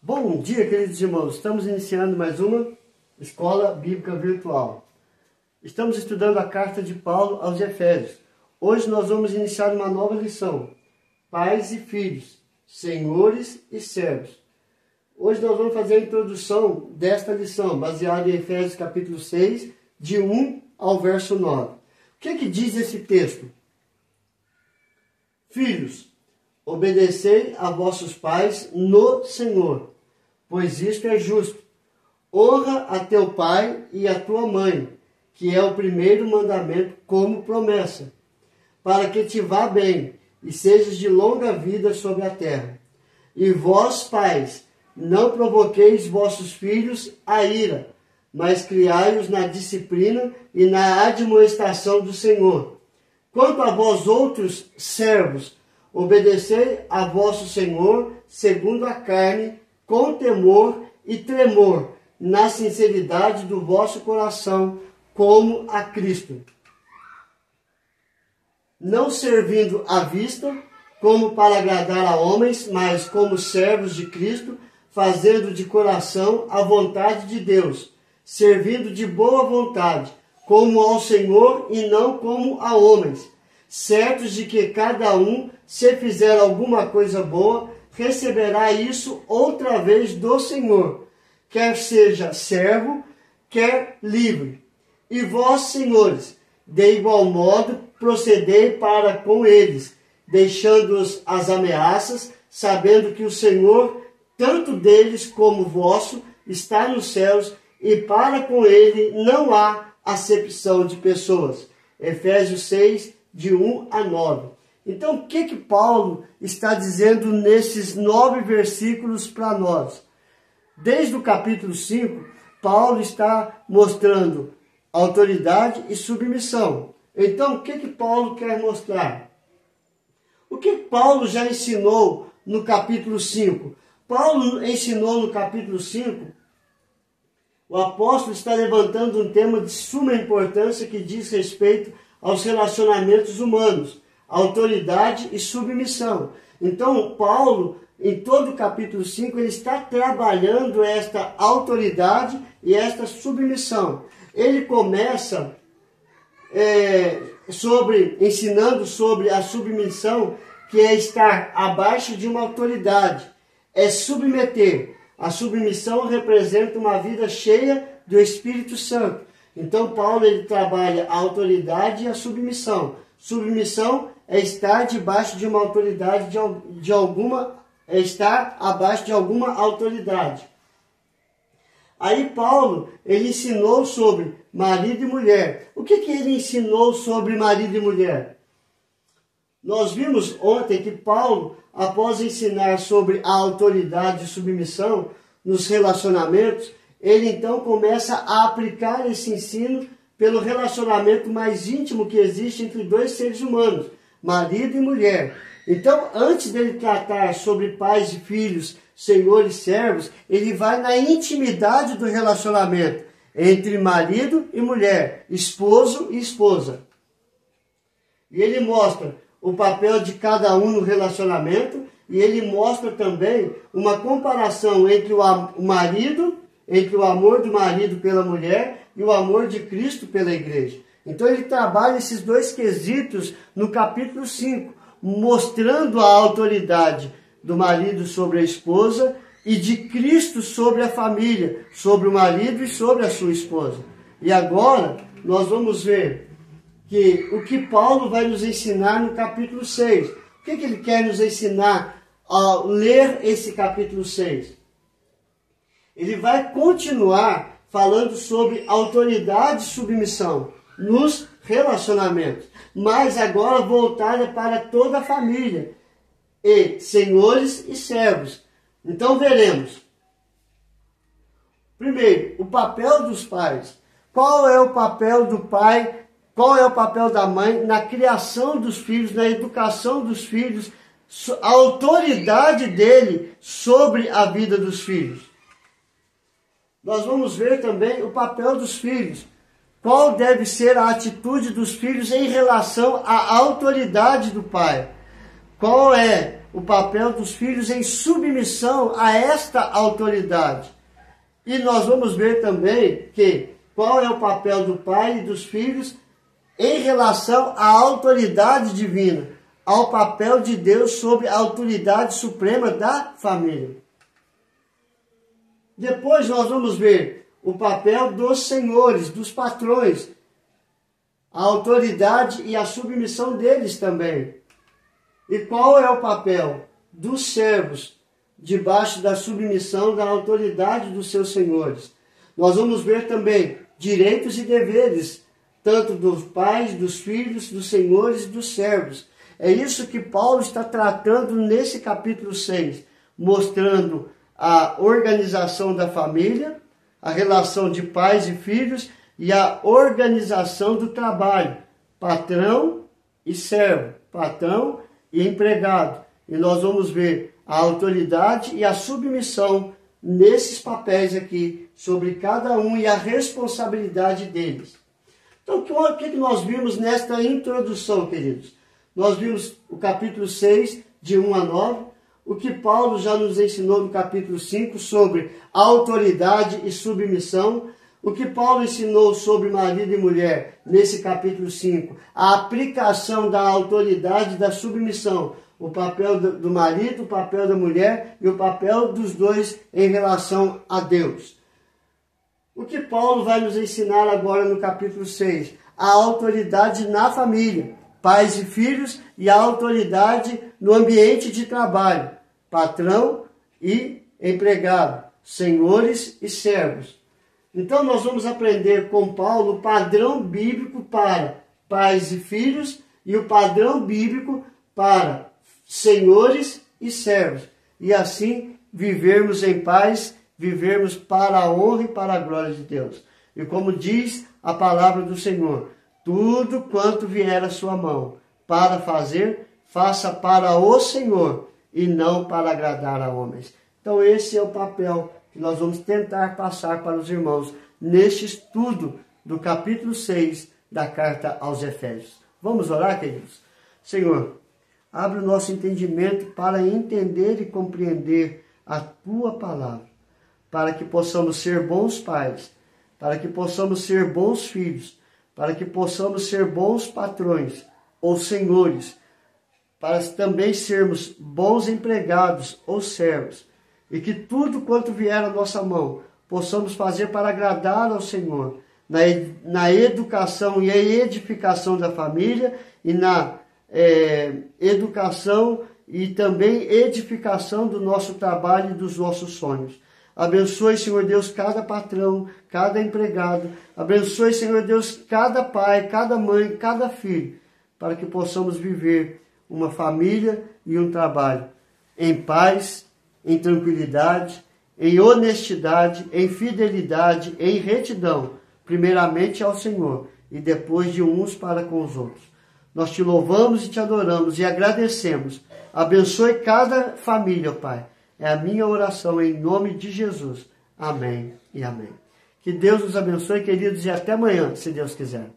Bom dia, queridos irmãos. Estamos iniciando mais uma Escola Bíblica Virtual. Estamos estudando a carta de Paulo aos Efésios. Hoje nós vamos iniciar uma nova lição. Pais e filhos, senhores e servos. Hoje nós vamos fazer a introdução desta lição, baseada em Efésios capítulo 6, de 1 ao verso 9. O que diz esse texto? Filhos, obedecei a vossos pais no Senhor, pois isto é justo. Honra a teu pai e a tua mãe, que é o primeiro mandamento como promessa, para que te vá bem e sejas de longa vida sobre a terra. E vós, pais, não provoqueis vossos filhos a ira, mas criai-os na disciplina e na admoestação do Senhor. Quanto a vós outros servos, obedecei a vosso Senhor segundo a carne, com temor e tremor, na sinceridade do vosso coração, como a Cristo. Não servindo à vista, como para agradar a homens, mas como servos de Cristo, fazendo de coração a vontade de Deus, servindo de boa vontade, como ao Senhor e não como a homens, certos de que cada um, se fizer alguma coisa boa, receberá isso outra vez do Senhor, quer seja servo, quer livre. E vós, senhores, de igual modo, procedei para com eles, deixando-os as ameaças, sabendo que o Senhor, tanto deles como vosso, está nos céus, e para com ele não há acepção de pessoas. Efésios 6, de 1 a 9. Então, o que Paulo está dizendo nesses 9 versículos para nós? Desde o capítulo 5, Paulo está mostrando autoridade e submissão. Então, o que Paulo quer mostrar? O que Paulo já ensinou no capítulo 5? Paulo ensinou no capítulo 5, o apóstolo está levantando um tema de suma importância que diz respeito aos relacionamentos humanos, autoridade e submissão. Então, Paulo, em todo o capítulo 5, ele está trabalhando esta autoridade e esta submissão. Ele começa ensinando sobre a submissão, que é estar abaixo de uma autoridade, é submeter. A submissão representa uma vida cheia do Espírito Santo. Então, Paulo ele trabalha a autoridade e a submissão. Submissão é estar debaixo de uma autoridade, é estar abaixo de alguma autoridade. Aí Paulo, ele ensinou sobre marido e mulher. O que ele ensinou sobre marido e mulher? Nós vimos ontem que Paulo, após ensinar sobre a autoridade e submissão nos relacionamentos, ele então começa a aplicar esse ensino pelo relacionamento mais íntimo que existe entre dois seres humanos, marido e mulher. Então, antes dele tratar sobre pais e filhos, senhores e servos, ele vai na intimidade do relacionamento entre marido e mulher, esposo e esposa. E ele mostra o papel de cada um no relacionamento, e ele mostra também uma comparação entre o marido, entre o amor do marido pela mulher e o amor de Cristo pela igreja. Então ele trabalha esses dois quesitos no capítulo 5, mostrando a autoridade do marido sobre a esposa e de Cristo sobre a família, sobre o marido e sobre a sua esposa. E agora nós vamos ver o que Paulo vai nos ensinar no capítulo 6. O que ele quer nos ensinar ao ler esse capítulo 6? Ele vai continuar falando sobre autoridade e submissão nos relacionamentos, mas agora voltada para toda a família, e senhores e servos. Então veremos. Primeiro, o papel dos pais. Qual é o papel do pai? Qual é o papel da mãe na criação dos filhos, na educação dos filhos, a autoridade dele sobre a vida dos filhos? Nós vamos ver também o papel dos filhos. Qual deve ser a atitude dos filhos em relação à autoridade do pai? Qual é o papel dos filhos em submissão a esta autoridade. E nós vamos ver também que qual é o papel do pai e dos filhos em relação à autoridade divina, ao papel de Deus sobre a autoridade suprema da família. Depois nós vamos ver o papel dos senhores, dos patrões, a autoridade e a submissão deles também. E qual é o papel dos servos debaixo da submissão da autoridade dos seus senhores? Nós vamos ver também direitos e deveres, tanto dos pais, dos filhos, dos senhores e dos servos. É isso que Paulo está tratando nesse capítulo 6, mostrando a organização da família, a relação de pais e filhos e a organização do trabalho, patrão e servo, patrão e empregado. E nós vamos ver a autoridade e a submissão nesses papéis aqui, sobre cada um e a responsabilidade deles. Então, o que nós vimos nesta introdução, queridos? Nós vimos o capítulo 6, de 1 a 9, o que Paulo já nos ensinou no capítulo 5 sobre autoridade e submissão, o que Paulo ensinou sobre marido e mulher nesse capítulo 5, a aplicação da autoridade e da submissão, o papel do marido, o papel da mulher e o papel dos dois em relação a Deus. O que Paulo vai nos ensinar agora no capítulo 6? A autoridade na família, pais e filhos, e a autoridade no ambiente de trabalho, patrão e empregado, senhores e servos. Então nós vamos aprender com Paulo o padrão bíblico para pais e filhos e o padrão bíblico para senhores e servos. E assim vivermos em paz, vivermos para a honra e para a glória de Deus. E como diz a palavra do Senhor, tudo quanto vier à sua mão para fazer, faça para o Senhor e não para agradar a homens. Então esse é o papel que nós vamos tentar passar para os irmãos neste estudo do capítulo 6 da carta aos Efésios. Vamos orar, queridos? Senhor, abre o nosso entendimento para entender e compreender a Tua palavra, para que possamos ser bons pais, para que possamos ser bons filhos, para que possamos ser bons patrões ou senhores, para também sermos bons empregados ou servos, e que tudo quanto vier à nossa mão possamos fazer para agradar ao Senhor, na educação e edificação da família e na educação e também edificação do nosso trabalho e dos nossos sonhos. Abençoe, Senhor Deus, cada patrão, cada empregado. Abençoe, Senhor Deus, cada pai, cada mãe, cada filho, para que possamos viver uma família e um trabalho em paz, em tranquilidade, em honestidade, em fidelidade, em retidão, primeiramente ao Senhor e depois de uns para com os outros. Nós te louvamos e te adoramos e agradecemos. Abençoe cada família, Pai. É a minha oração em nome de Jesus. Amém e amém. Que Deus nos abençoe, queridos, e até amanhã, se Deus quiser.